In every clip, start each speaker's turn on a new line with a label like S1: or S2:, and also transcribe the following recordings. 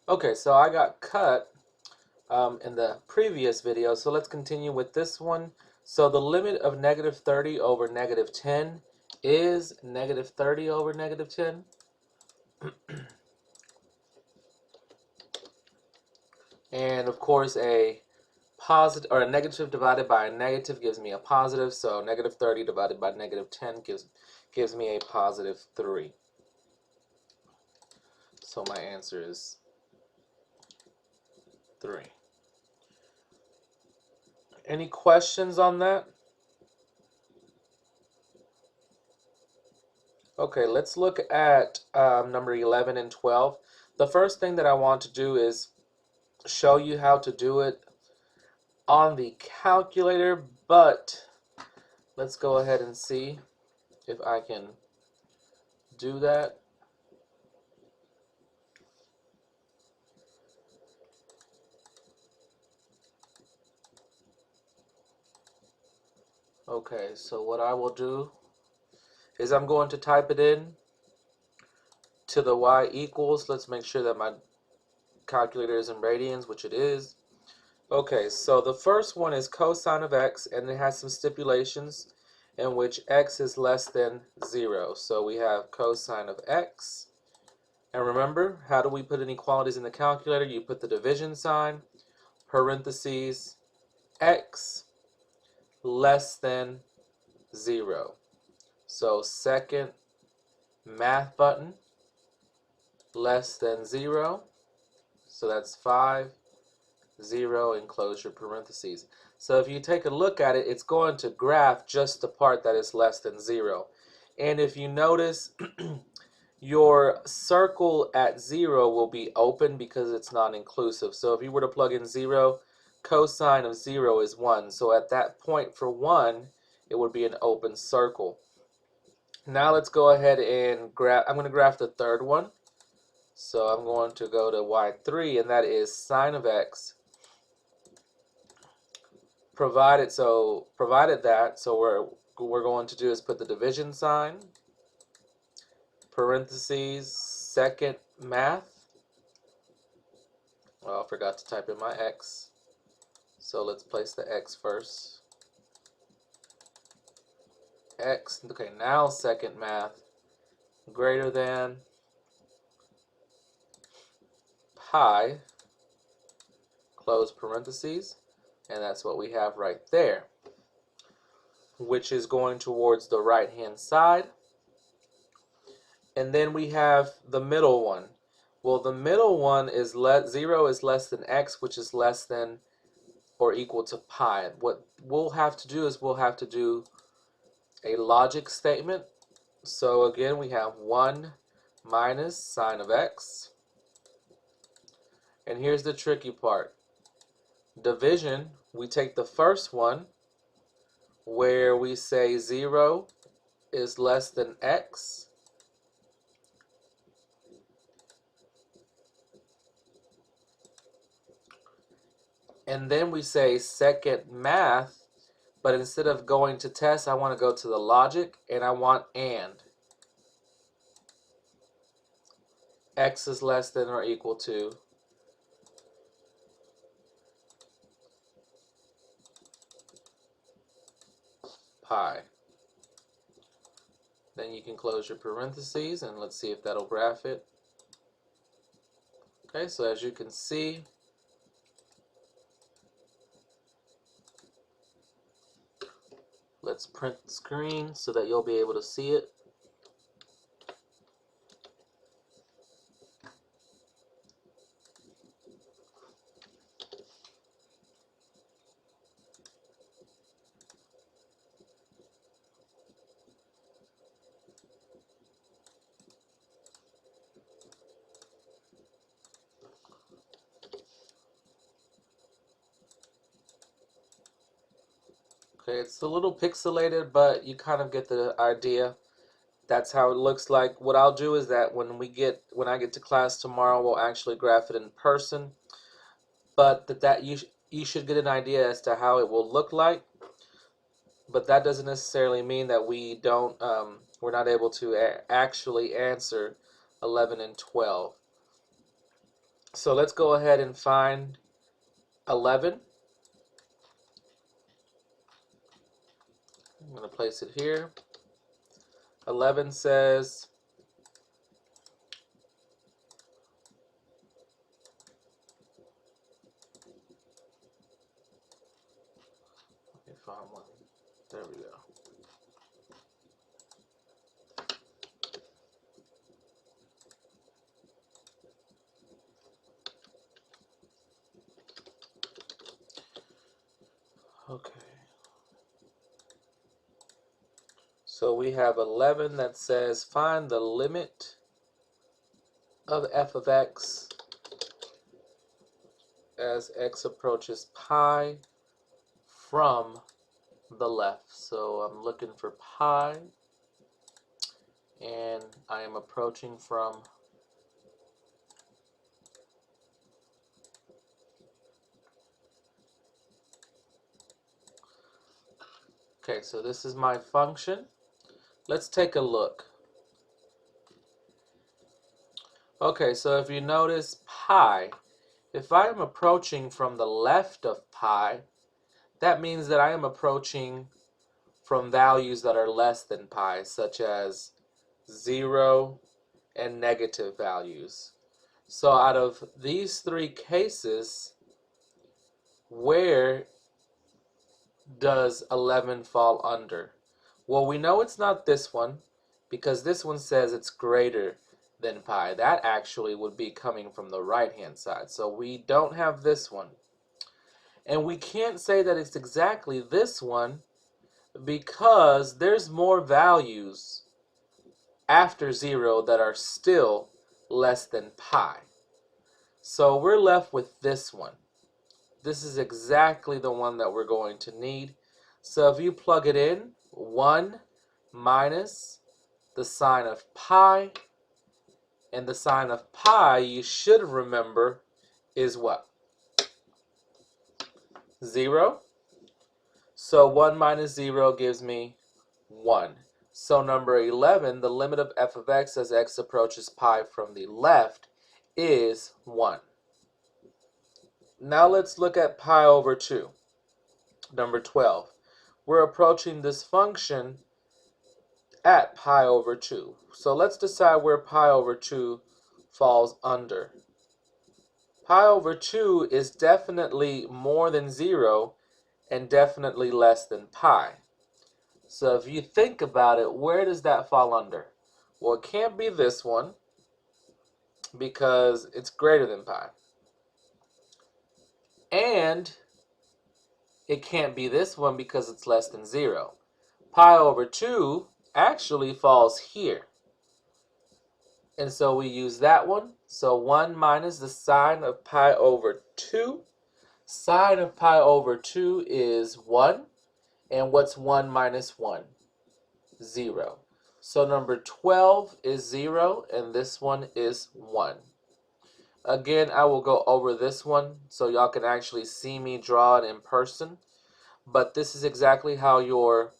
S1: Okay, so I got cut in the previous video, so let's continue with this one. So the limit of negative 30 over negative 10 is negative 30 over negative 10. And of course, a positive or a negative divided by a negative gives me a positive, so negative 30 divided by negative 10 gives me a positive 3. So my answer is 3. Any questions on that? Okay, let's look at number 11 and 12. The first thing that I want to do is show you how to do it on the calculator, but let's go ahead and see if I can do that. Okay, so what I will do is I'm going to type it in to the y equals. Let's make sure that my calculator is in radians, which it is. Okay, so the first one is cosine of x, and it has some stipulations in which x is less than 0. So we have cosine of x. And remember, how do we put inequalities in the calculator? You put the division sign, parentheses, x less than 0. So second math button, less than 0. So that's 5, 0, and close your parentheses. So if you take a look at it, it's going to graph just the part that is less than 0. And if you notice, your circle at 0 will be open because it's non-inclusive. So if you were to plug in 0, cosine of 0 is 1. So at that point for 1, it would be an open circle. Now let's go ahead and I'm going to graph the third one. So I'm going to go to y3, and that is sine of x. Provided that, so we're going to do is put the division sign, parentheses, second math. Well, I forgot to type in my x. So let's place the x first. X, okay, now second math greater than pi, close parentheses, and that's what we have right there, which is going towards the right hand side. And then we have the middle one. Well, the middle one is 0 is less than x, which is less than or equal to pi. What we'll have to do is we'll have to do a logic statement. So again, we have 1 minus sine of x. And here's the tricky part. Division, we take the first one where we say 0 is less than x. And then we say second math, but instead of going to test, I want to go to the logic, and I want and. X is less than or equal to pi. Then you can close your parentheses, and let's see if that'll graph it. Okay, so as you can see, let's print the screen so that you'll be able to see it. Okay, it's a little pixelated, but you kind of get the idea. That's how it looks like. What I'll do is that when I get to class tomorrow, we'll actually graph it in person. But you should get an idea as to how it will look like. But that doesn't necessarily mean that we're not able to actually answer 11 and 12. So let's go ahead and find 11. I'm going to place it here. 11 says let me find one. There we go. Okay. So we have 11 that says find the limit of f of x as x approaches pi from the left. So I'm looking for pi, and I am approaching from okay, so this is my function. Let's take a look. Okay, so if you notice pi, if I am approaching from the left of pi, that means that I am approaching from values that are less than pi, such as 0 and negative values. So out of these three cases, where does 11 fall under? Well, we know it's not this one because this one says it's greater than pi. That actually would be coming from the right-hand side. So we don't have this one. And we can't say that it's exactly this one because there's more values after 0 that are still less than pi. So we're left with this one. This is exactly the one that we're going to need. So if you plug it in, 1 minus the sine of pi, and the sine of pi, you should remember, is what? 0. So 1 minus 0 gives me 1. So number 11, the limit of f of x as x approaches pi from the left is 1. Now let's look at pi over 2. Number 12. We're approaching this function at pi over 2. So let's decide where pi over 2 falls under. Pi over 2 is definitely more than 0 and definitely less than pi. So if you think about it, where does that fall under? Well, it can't be this one because it's greater than pi. And it can't be this one because it's less than 0. Pi over 2 actually falls here. And so we use that one. So 1 minus the sine of pi over 2. Sine of pi over 2 is 1. And what's 1 minus 1? 0. So number 12 is 0, and this one is 1. Again, I will go over this one so y'all can actually see me draw it in person. But this is exactly how your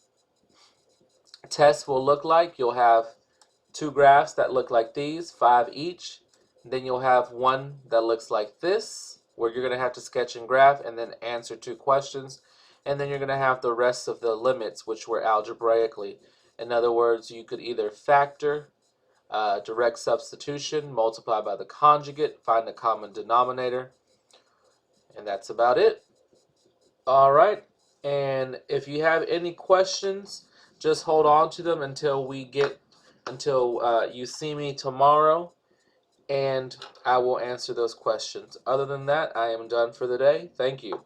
S1: test will look like. You'll have two graphs that look like these, 5 each. Then you'll have one that looks like this, where you're going to have to sketch and graph and then answer 2 questions. And then you're going to have the rest of the limits, which were algebraically. In other words, you could either factor, direct substitution, multiply by the conjugate, find the common denominator, and that's about it. All right, and if you have any questions, just hold on to them until you see me tomorrow, and I will answer those questions. Other than that, I am done for the day. Thank you.